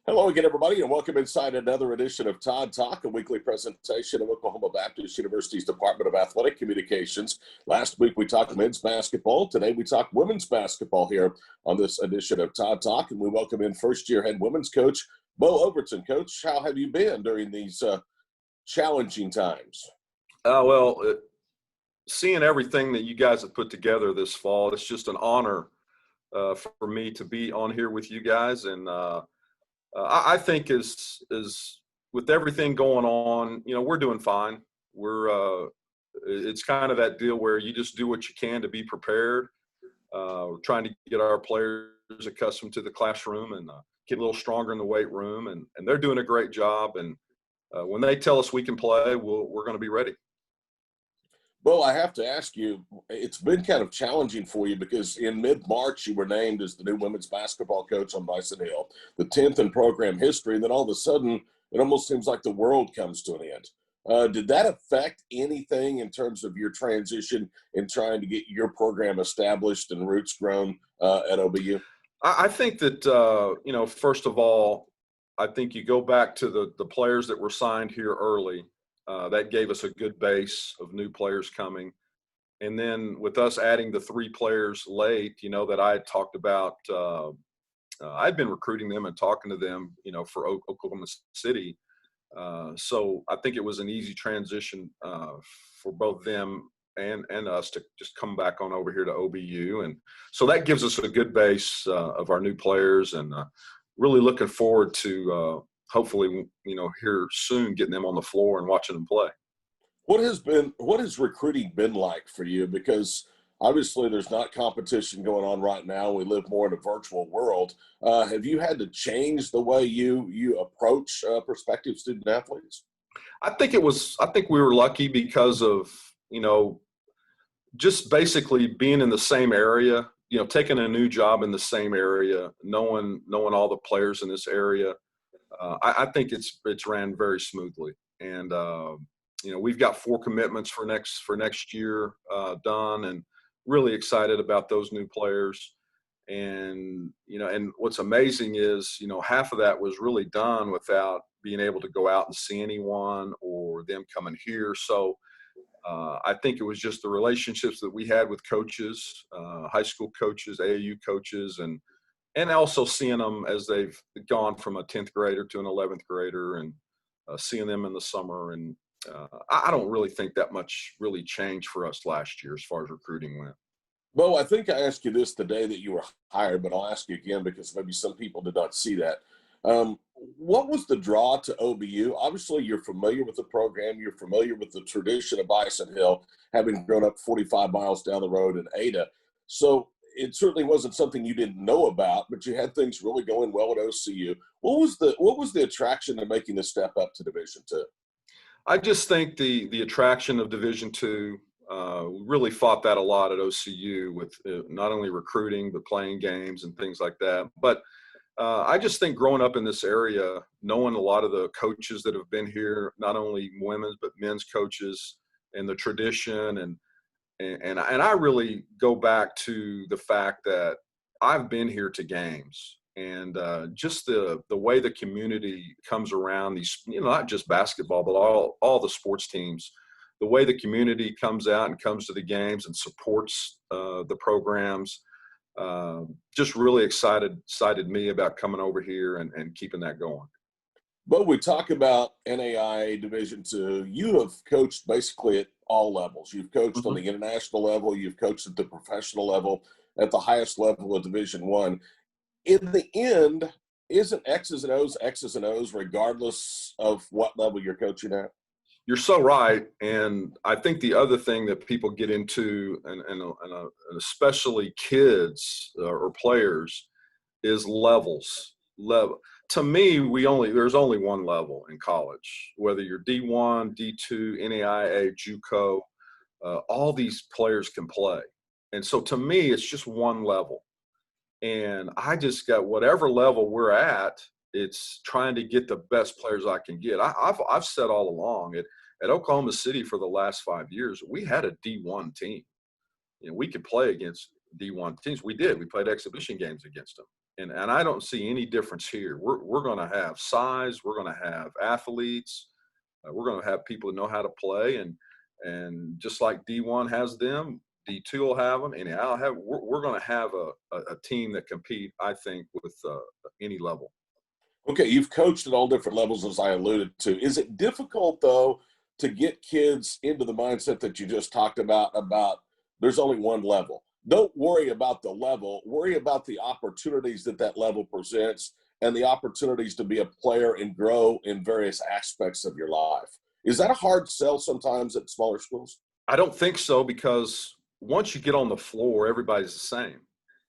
Hello again, everybody, and welcome inside another edition of Todd Talk, a weekly presentation of Oklahoma Baptist University's Department of Athletic Communications. Last week, we talked men's basketball. Today, we talk women's basketball here on this edition of Todd Talk, and we welcome in first-year head women's coach, Bo Overton. Coach, how have you been during these challenging times? Seeing everything that you guys have put together this fall, it's just an honor for me to be on here with you guys, and I think is with everything going on, we're doing fine. It's kind of that deal where you just do what you can to be prepared. We're trying to get our players accustomed to the classroom and get a little stronger in the weight room, and they're doing a great job. And when they tell us we can play, we're going to be ready. Well, I have to ask you, it's been kind of challenging for you because in mid-March, you were named as the new women's basketball coach on Bison Hill, the 10th in program history, and then all of a sudden, it almost seems like the world comes to an end. Did that affect anything in terms of your transition in trying to get your program established and roots grown at OBU? I think that, first of all, I think you go back to the players that were signed here early. That gave us a good base of new players coming. And then with us adding the 3 players late, that I had talked about, I'd been recruiting them and talking to them, for Oklahoma City. So I think it was an easy transition for both them and us to just come back on over here to OBU. And so that gives us a good base of our new players, and really looking forward to hopefully, here soon, getting them on the floor and watching them play. What has recruiting been like for you? Because obviously there's not competition going on right now. We live more in a virtual world. Have you had to change the way you approach prospective student athletes? I think we were lucky because of, just basically being in the same area, taking a new job in the same area, knowing all the players in this area. I think it's ran very smoothly, and we've got 4 commitments for next year done, and really excited about those new players. And and what's amazing is half of that was really done without being able to go out and see anyone or them coming here. So I think it was just the relationships that we had with coaches, high school coaches, AAU coaches, and also seeing them as they've gone from a 10th grader to an 11th grader, and seeing them in the summer. And I don't really think that much really changed for us last year as far as recruiting went. Well, I think I asked you this the day that you were hired, but I'll ask you again because maybe some people did not see that. What was the draw to OBU? Obviously, you're familiar with the program. You're familiar with the tradition of Bison Hill, having grown up 45 miles down the road in Ada. So it certainly wasn't something you didn't know about, but you had things really going well at OCU. What was the attraction to making the step up to Division II? I just think the attraction of Division II, really fought that a lot at OCU with not only recruiting but playing games and things like that. But I just think growing up in this area, knowing a lot of the coaches that have been here, not only women's but men's coaches, and the tradition, and I really go back to the fact that I've been here to games, and just the way the community comes around these, not just basketball, but all the sports teams, the way the community comes out and comes to the games and supports the programs, just really excited me about coming over here and keeping that going. But we talk about NAIA Division II. You have coached basically at all levels. You've coached on the international level. You've coached at the professional level, at the highest level of Division I. In the end, isn't X's and O's regardless of what level you're coaching at? You're so right. And I think the other thing that people get into, and especially kids or players, is levels. To me, there's only one level in college, whether you're D1, D2, NAIA, JUCO, all these players can play. And so to me, it's just one level. And I just got whatever level we're at, it's trying to get the best players I can get. I've said all along at Oklahoma City for the last 5 years, we had a D1 team. We could play against D1 teams. We did. We played exhibition games against them. And I don't see any difference here. We're going to have size. We're going to have athletes. We're going to have people that know how to play. And just like D1 has them, D2 will have them. And we're going to have a team that compete, I think, with any level. Okay, you've coached at all different levels, as I alluded to. Is it difficult, though, to get kids into the mindset that you just talked about there's only one level? Don't worry about the level. Worry about the opportunities that level presents and the opportunities to be a player and grow in various aspects of your life. Is that a hard sell sometimes at smaller schools? I don't think so, because once you get on the floor, everybody's the same.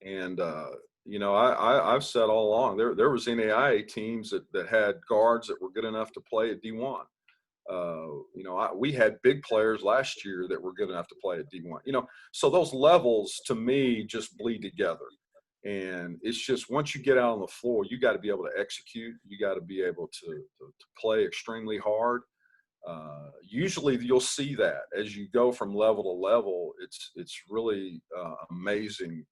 And, I've said all along, there was NAIA teams that had guards that were good enough to play at D1. We had big players last year that were good enough to play at D1. So those levels to me just bleed together. And it's just, once you get out on the floor, you got to be able to execute. You got to be able to play extremely hard. Usually you'll see that as you go from level to level. It's really amazing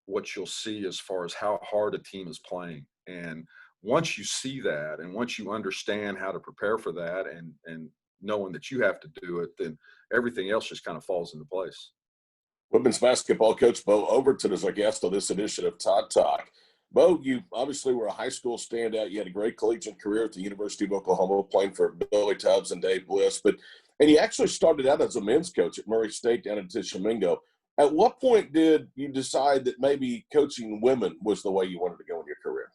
what you'll see as far as how hard a team is playing. And once you see that, and once you understand how to prepare for that, and knowing that you have to do it, then everything else just kind of falls into place. Women's basketball coach Bo Overton is our guest on this edition of Todd Talk. Bo, you obviously were a high school standout. You had a great collegiate career at the University of Oklahoma, playing for Billy Tubbs and Dave Bliss. And you actually started out as a men's coach at Murray State down in Tishomingo. At what point did you decide that maybe coaching women was the way you wanted to go in your career?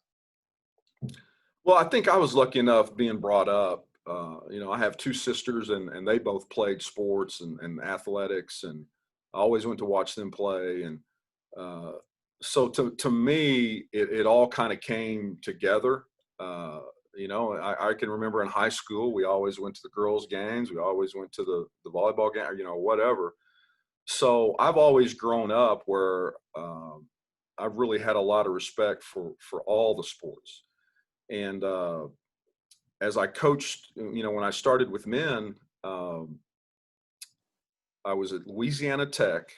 Well, I think I was lucky enough being brought up. I have two sisters, and they both played sports and athletics, and I always went to watch them play. And so to me, it all kind of came together. I can remember in high school, we always went to the girls' games. We always went to the volleyball game, whatever. So I've always grown up where I've really had a lot of respect for all the sports. And as I coached, when I started with men, I was at Louisiana Tech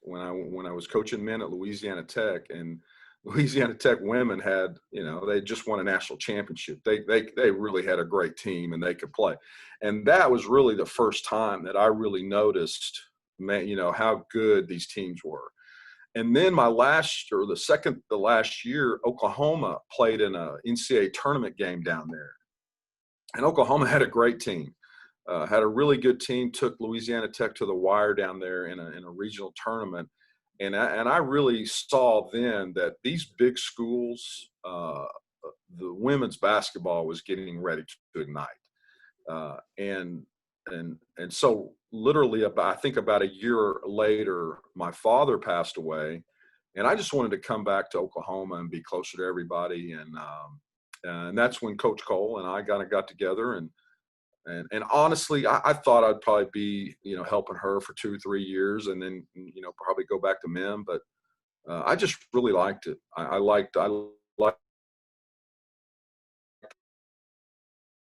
when I was coaching men at Louisiana Tech, and Louisiana Tech women had, they just won a national championship. They really had a great team, and they could play. And that was really the first time that I really noticed, how good these teams were. And then the last year, Oklahoma played in a NCAA tournament game down there. And Oklahoma had a great team, had a really good team, took Louisiana Tech to the wire down there in a regional tournament. And I really saw then that these big schools, the women's basketball was getting ready to ignite. And so literally I think about a year later, my father passed away, and I just wanted to come back to Oklahoma and be closer to everybody. And that's when Coach Cole and I kind of got together, and honestly, I thought I'd probably be, helping her for 2 or 3 years, and then, probably go back to men. But I just really liked it. I liked the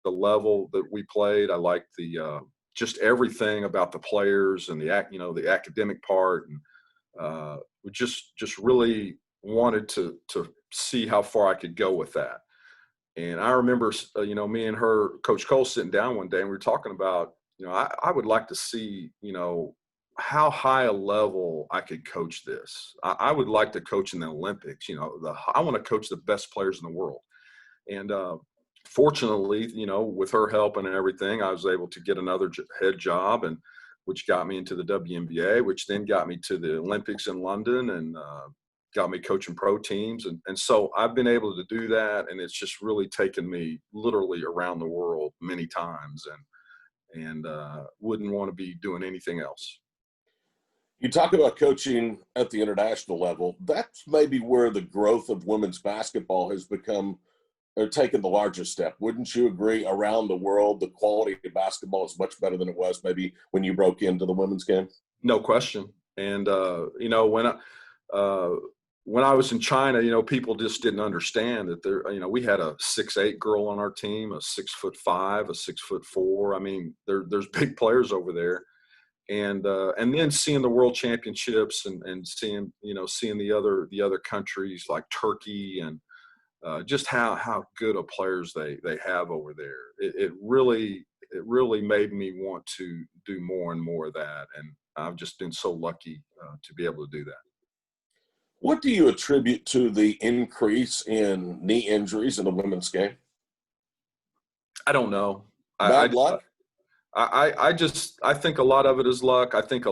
level that we played. I liked the just everything about the players and the academic part, and we just really wanted to see how far I could go with that. And I remember, me and her, Coach Cole, sitting down one day, and we were talking about, I would like to see, how high a level I could coach this. I would like to coach in the Olympics. I want to coach the best players in the world. And fortunately, with her help and everything, I was able to get another head job, and which got me into the WNBA, which then got me to the Olympics in London, and got me coaching pro teams. And so I've been able to do that, and it's just really taken me literally around the world many times, and wouldn't want to be doing anything else. You talk about coaching at the international level. That's maybe where the growth of women's basketball has become, or taken the largest step. Wouldn't you agree? Around the world, the quality of basketball is much better than it was maybe when you broke into the women's game? No question. And, when I was in China, people just didn't understand that we had a 6'8" girl on our team, a 6'5", a 6'4". I mean, there's big players over there. and then seeing the world championships and seeing the other countries like Turkey and just how good of players they have over there. It really made me want to do more and more of that, and I've just been so lucky to be able to do that. What do you attribute to the increase in knee injuries in the women's game? I don't know. Bad luck? I think a lot of it is luck. I think a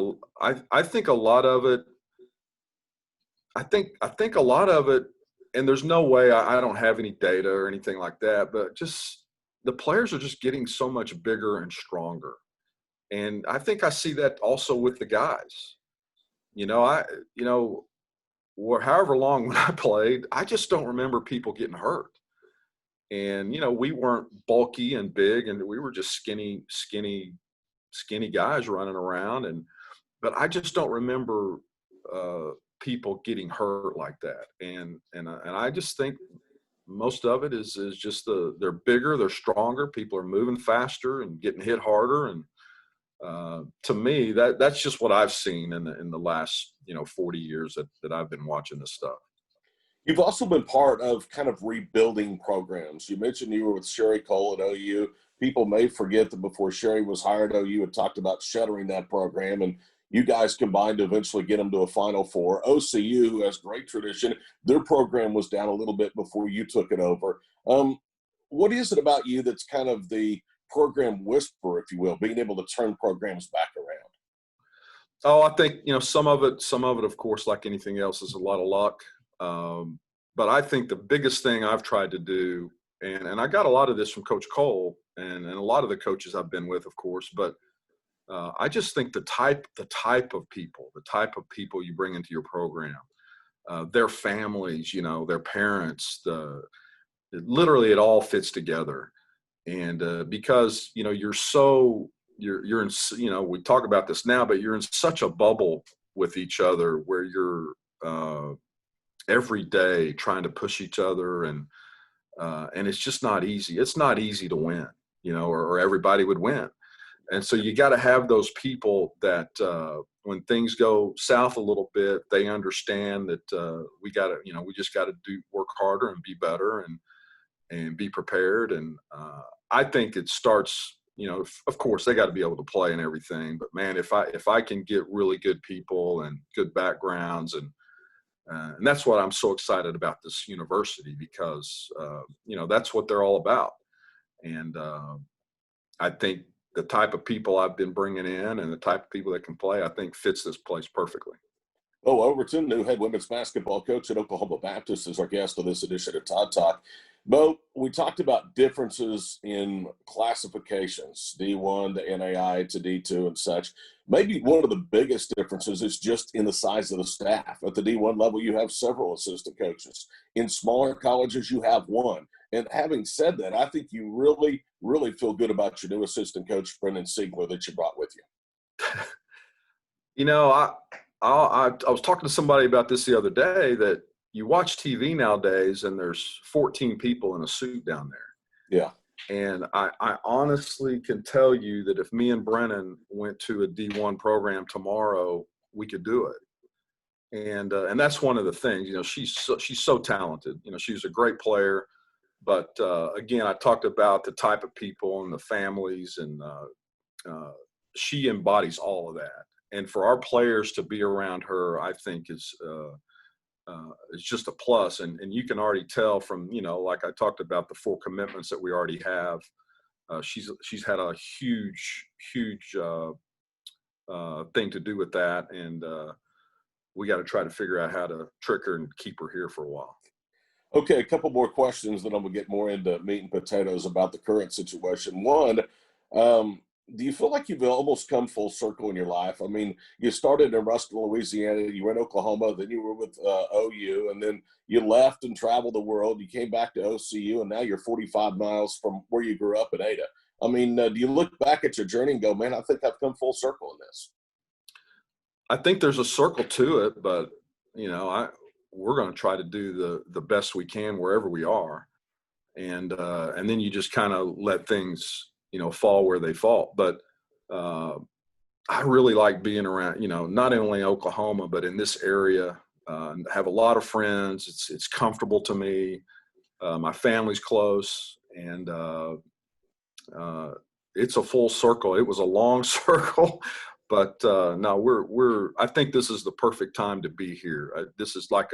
lot of it. I think a lot of it, and there's no way I don't have any data or anything like that, but just the players are just getting so much bigger and stronger, and I think I see that also with the guys. Or however long when I played, I just don't remember people getting hurt. And we weren't bulky and big, and we were just skinny guys running around. But I just don't remember people getting hurt like that. And I just think most of it is just they're bigger, they're stronger, people are moving faster and getting hit harder. And to me, that's just what I've seen in the last 40 years that I've been watching this stuff. You've also been part of kind of rebuilding programs. You mentioned you were with Sherry Cole at OU. People may forget that before Sherry was hired, OU had talked about shuttering that program, and you guys combined to eventually get them to a Final Four. OCU, who has great tradition, their program was down a little bit before you took it over. What is it about you that's kind of the program whisperer, if you will, being able to turn programs back around? Oh, I think, some of it, of course, like anything else, is a lot of luck. But I think the biggest thing I've tried to do, and I got a lot of this from Coach Cole and a lot of the coaches I've been with, of course, but I just think the type of people you bring into your program, their families, their parents, literally it all fits together. And because, you're in, we talk about this now, but you're in such a bubble with each other where you're every day trying to push each other, and it's just not easy. It's not easy to win, or everybody would win. And so you got to have those people that when things go south a little bit, they understand that we just got to work harder and be better and be prepared. And I think it starts, of course they got to be able to play and everything, but man, if I can get really good people and good backgrounds, and that's what I'm so excited about this university, because that's what they're all about. And I think the type of people I've been bringing in and the type of people that can play, I think fits this place perfectly. Bo Overton, new head women's basketball coach at Oklahoma Baptist, is our guest on this edition of Todd Talk. Bo, we talked about differences in classifications, D1 to NAI to D2 and such. Maybe one of the biggest differences is just in the size of the staff. At the D1 level, you have several assistant coaches. In smaller colleges, you have one. And having said that, I think you really, really feel good about your new assistant coach, Brendan Siegler, that you brought with you. I was talking to somebody about this the other day, that you watch TV nowadays and there's 14 people in a suit down there. Yeah. And I honestly can tell you that if me and Brennan went to a D1 program tomorrow, we could do it. And that's one of the things, she's so talented. She's a great player. But again, I talked about the type of people and the families, and she embodies all of that. And for our players to be around her, I think is just a plus. And you can already tell from, like I talked about the 4 commitments that we already have. She's had a huge thing to do with that. And we got to try to figure out how to trick her and keep her here for a while. Okay, a couple more questions, then I'm going to get more into meat and potatoes about the current situation. One, do you feel like you've almost come full circle in your life? I mean, you started in Ruston, Louisiana, you were in Oklahoma, then you were with OU, and then you left and traveled the world. You came back to OCU, and now you're 45 miles from where you grew up in Ada. I mean, do you look back at your journey and go, man, I think I've come full circle in this? I think there's a circle to it, but, we're going to try to do the best we can wherever we are. And then you just kind of let things, fall where they fall. But I really like being around, not only Oklahoma, but in this area. I have a lot of friends. It's comfortable to me. My family's close, and it's a full circle. It was a long circle, but no, I think this is the perfect time to be here. This is like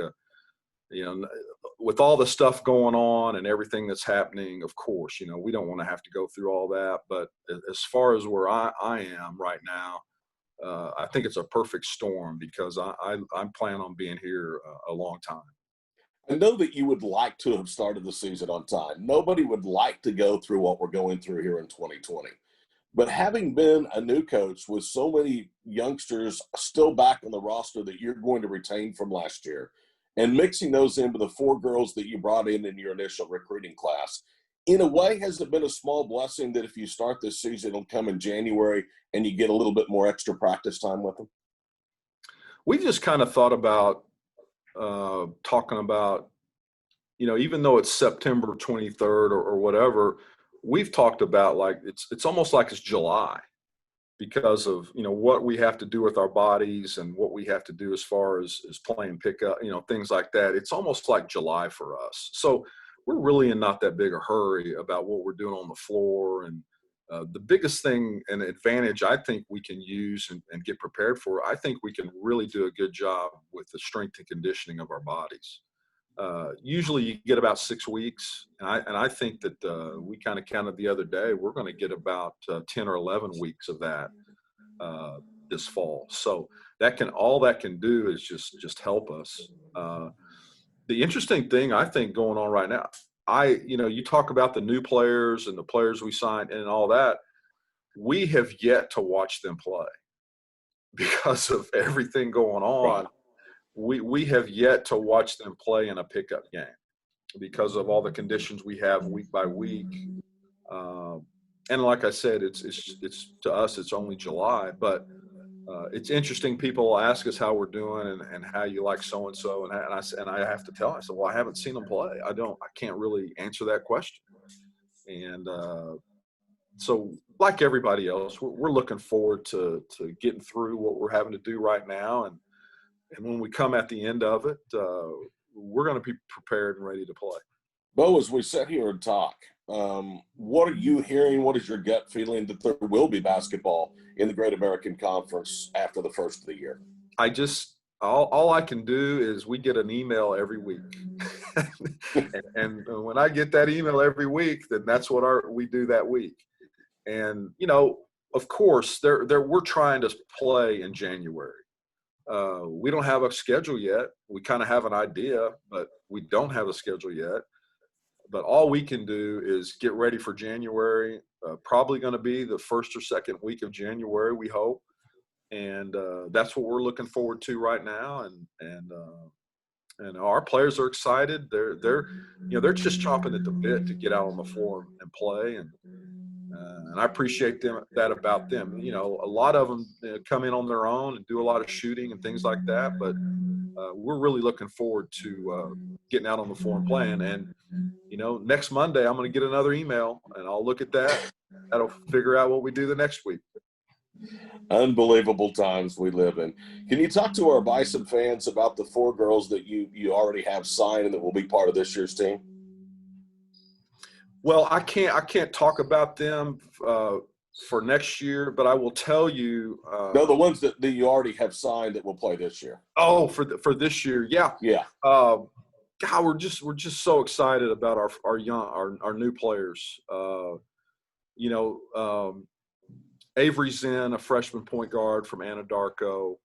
with all the stuff going on and everything that's happening, of course, we don't want to have to go through all that. But as far as where I am right now, I think it's a perfect storm because I'm planning on being here a long time. I know that you would like to have started the season on time. Nobody would like to go through what we're going through here in 2020. But having been a new coach with so many youngsters still back on the roster that you're going to retain from last year, and mixing those in with the 4 girls that you brought in your initial recruiting class, in a way, has it been a small blessing that if you start this season, it'll come in January and you get a little bit more extra practice time with them? We just kind of thought about talking about, even though it's September 23rd or whatever, we've talked about like it's almost like it's July because of what we have to do with our bodies and what we have to do as far as playing pickup, things like that. It's almost like July for us. So we're really in not that big a hurry about what we're doing on the floor. And the biggest thing and advantage I think we can use and get prepared for, I think we can really do a good job with the strength and conditioning of our bodies. Usually you get about 6 weeks. And I think that we kind of counted the other day, we're going to get about 10 or 11 weeks of that this fall. So all that can do is just help us. The interesting thing I think going on right now, you talk about the new players and the players we signed and all that. We have yet to watch them play because of everything going on. Right. We have yet to watch them play in a pickup game because of all the conditions we have week by week. And like I said, it's to us, it's only July, but it's interesting. People ask us how we're doing and how you like so-and-so. And I have to tell them, I said, well, I haven't seen them play. I can't really answer that question. And so like everybody else, we're looking forward to getting through what we're having to do right now. And when we come at the end of it, we're going to be prepared and ready to play. Bo, as we sit here and talk, what are you hearing? What is your gut feeling that there will be basketball in the Great American Conference after the first of the year? All I can do is we get an email every week. and when I get that email every week, then that's what we do that week. And, of course, we're trying to play in January. We don't have a schedule yet. We kind of have an idea, but we don't have a schedule yet. But all we can do is get ready for January. Probably going to be the first or second week of January, we hope. And that's what we're looking forward to right now. And our players are excited. They're just chomping at the bit to get out on the floor and play. And I appreciate that about them. A lot of them come in on their own and do a lot of shooting and things like that. But we're really looking forward to getting out on the floor and playing. And, next Monday, I'm going to get another email, and I'll look at that. That'll figure out what we do the next week. Unbelievable times we live in. Can you talk to our Bison fans about the 4 girls that you already have signed and that will be part of this year's team? Well, I can't talk about them for next year, but I will tell you. No, the ones that you already have signed that will play this year. Oh, for this year, yeah. Yeah. God, we're just so excited about our new players. Avery Zen, a freshman point guard from Anadarko.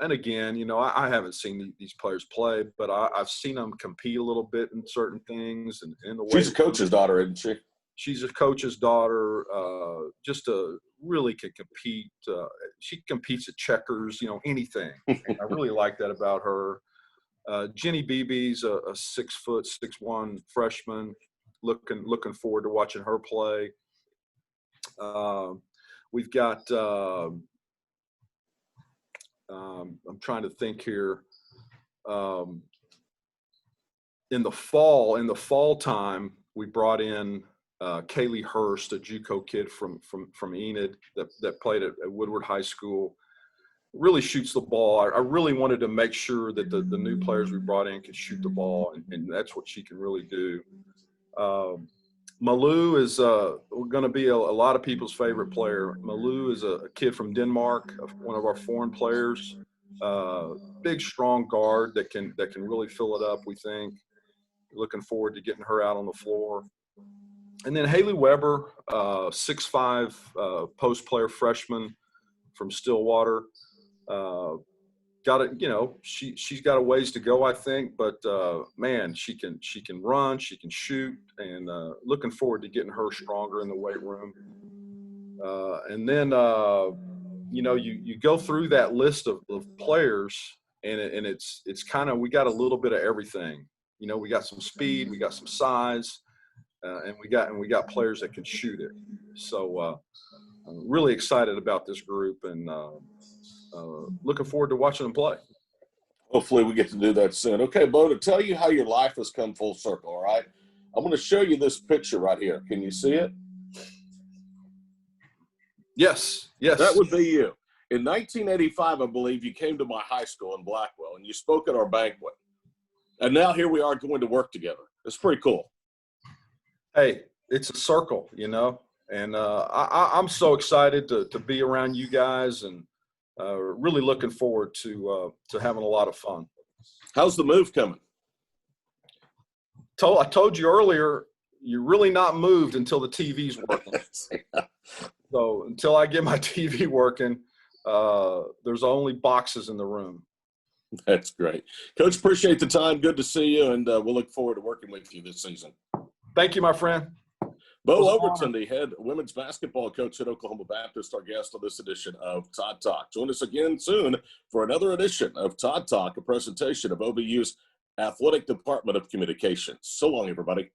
And again, I haven't seen these players play, but I've seen them compete a little bit in certain things. And in the way she's a coach's daughter, isn't she? She's a coach's daughter. Really can compete. She competes at checkers, anything. And I really like that about her. Jenny Beebe's a 6'1" freshman. Looking forward to watching her play. We've got. I'm trying to think here. In the fall time, we brought in Kaylee Hurst, a JUCO kid from Enid that played at Woodward High School. Really shoots the ball. I really wanted to make sure that the new players we brought in could shoot the ball, and that's what she can really do. Malou is going to be a lot of people's favorite player. Malou is a kid from Denmark, one of our foreign players. Big, strong guard that can really fill it up, we think. Looking forward to getting her out on the floor. And then Haley Weber, 6'5", post player freshman from Stillwater. Got it, she's got a ways to go, I think, but man, she can run, she can shoot, and looking forward to getting her stronger in the weight room. And then you go through that list of players, and it's kind of, we got a little bit of everything. We got some speed, we got some size, and we got players that can shoot it. So I'm really excited about this group, and looking forward to watching them play. Hopefully we get to do that soon. Okay, Bo, to tell you how your life has come full circle, all right? I'm going to show you this picture right here. Can you see it? Yes. That would be you. In 1985, I believe, you came to my high school in Blackwell, and you spoke at our banquet. And now here we are going to work together. It's pretty cool. Hey, it's a circle, and I'm so excited to be around you guys, and really looking forward to having a lot of fun. How's the move coming? I told you earlier, you're really not moved until the TV's working. So until I get my TV working, there's only boxes in the room. That's great. Coach, appreciate the time. Good to see you, and we'll look forward to working with you this season. Thank you, my friend. Bo Overton, the head women's basketball coach at Oklahoma Baptist, our guest on this edition of Todd Talk. Join us again soon for another edition of Todd Talk, a presentation of OBU's Athletic Department of Communications. So long, everybody.